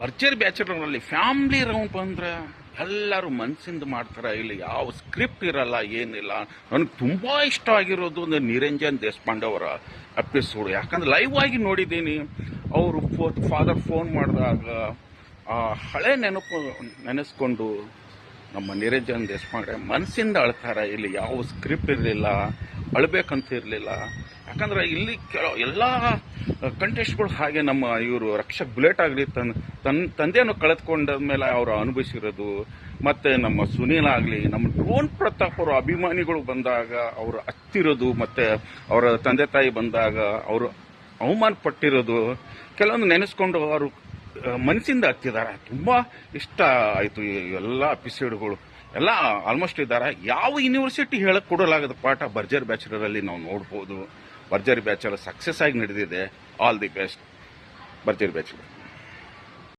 ಭರ್ಜರಿ ಬ್ಯಾಚುಲರ್ನಲ್ಲಿ family round ಬಂದ್ರೆ ಎಲ್ಲರೂ ಮನಸ್ಸಿಂದ ಮಾಡ್ತಾರೆ. ಇಲ್ಲಿ ಯಾವ ಸ್ಕ್ರಿಪ್ಟ್ ಇರಲ್ಲ, ಏನಿಲ್ಲ. ನನಗೆ ತುಂಬಾ ಇಷ್ಟ ಆಗಿರೋದು ಒಂದು ನಿರಂಜನ್ ದೇಶಪಾಂಡೆ ಅವರ ಎಪಿಸೋಡ್. ಯಾಕಂದ್ರೆ ಲೈವ್ ಆಗಿ ನೋಡಿದ್ದೀನಿ. ಅವರು ಫಾದರ್ ಫೋನ್ ಮಾಡಿದಾಗ ಹಳೆ ನೆನೆಸ್ಕೊಂಡು ನಮ್ಮ ನಿರಂಜನ್ ದೇಶಪಾಂಡೆ ಮನಸ್ಸಿಂದ ಅಳ್ತಾರೆ. ಇಲ್ಲಿ ಯಾವ ಸ್ಕ್ರಿಪ್ಟ್ ಇರಲಿಲ್ಲ, ಅಳ್ಬೇಕಂತ ಇರಲಿಲ್ಲ. ಯಾಕಂದ್ರೆ ಇಲ್ಲಿ ಎಲ್ಲ ಕಂಟೆಸ್ಟ್ಗಳು ಹಾಗೆ ನಮ್ಮ ಇವರು ರಕ್ಷಕ್ ಬುಲೆಟ್ ಆಗಲಿ ತಂದೆಯನ್ನು ಕಳೆದುಕೊಂಡ ಮೇಲೆ ಅವರು ಅನುಭವಿಸಿರೋದು, ಮತ್ತೆ ನಮ್ಮ ಸುನೀಲ್ ಆಗಲಿ, ನಮ್ಮ ಡ್ರೋನ್ ಪ್ರತಾಪ್ ಅವರ ಅಭಿಮಾನಿಗಳು ಬಂದಾಗ ಅವರು ಹತ್ತಿರೋದು, ಮತ್ತೆ ಅವರ ತಂದೆ ತಾಯಿ ಬಂದಾಗ ಅವರು ಅವಮಾನ ಪಟ್ಟಿರೋದು ಕೆಲವೊಂದು ನೆನೆಸ್ಕೊಂಡು ಅವರು ಮನಸ್ಸಿಂದ ಹತ್ತಿದ್ದಾರೆ. ತುಂಬಾ ಇಷ್ಟ ಆಯ್ತು ಈ ಎಲ್ಲ ಎಪಿಸೋಡ್ಗಳು. ಎಲ್ಲ ಆಲ್ಮೋಸ್ಟ್ ಇದ್ದಾರೆ. ಯಾವ ಯೂನಿವರ್ಸಿಟಿ ಹೇಳಕ್ ಕೊಡಲಾಗದ ಪಾಠ ಭರ್ಜರಿ ಬ್ಯಾಚುಲರ್ ಅಲ್ಲಿ ನಾವು ನೋಡ್ಬೋದು. ಭರ್ಜರಿ ಬ್ಯಾಚುಲರ್ ಸಕ್ಸಸ್ ಆಗಿ ನಡೆದಿದೆ. ಆಲ್ ದಿ ಬೆಸ್ಟ್ ಭರ್ಜರಿ ಬ್ಯಾಚುಲರ್.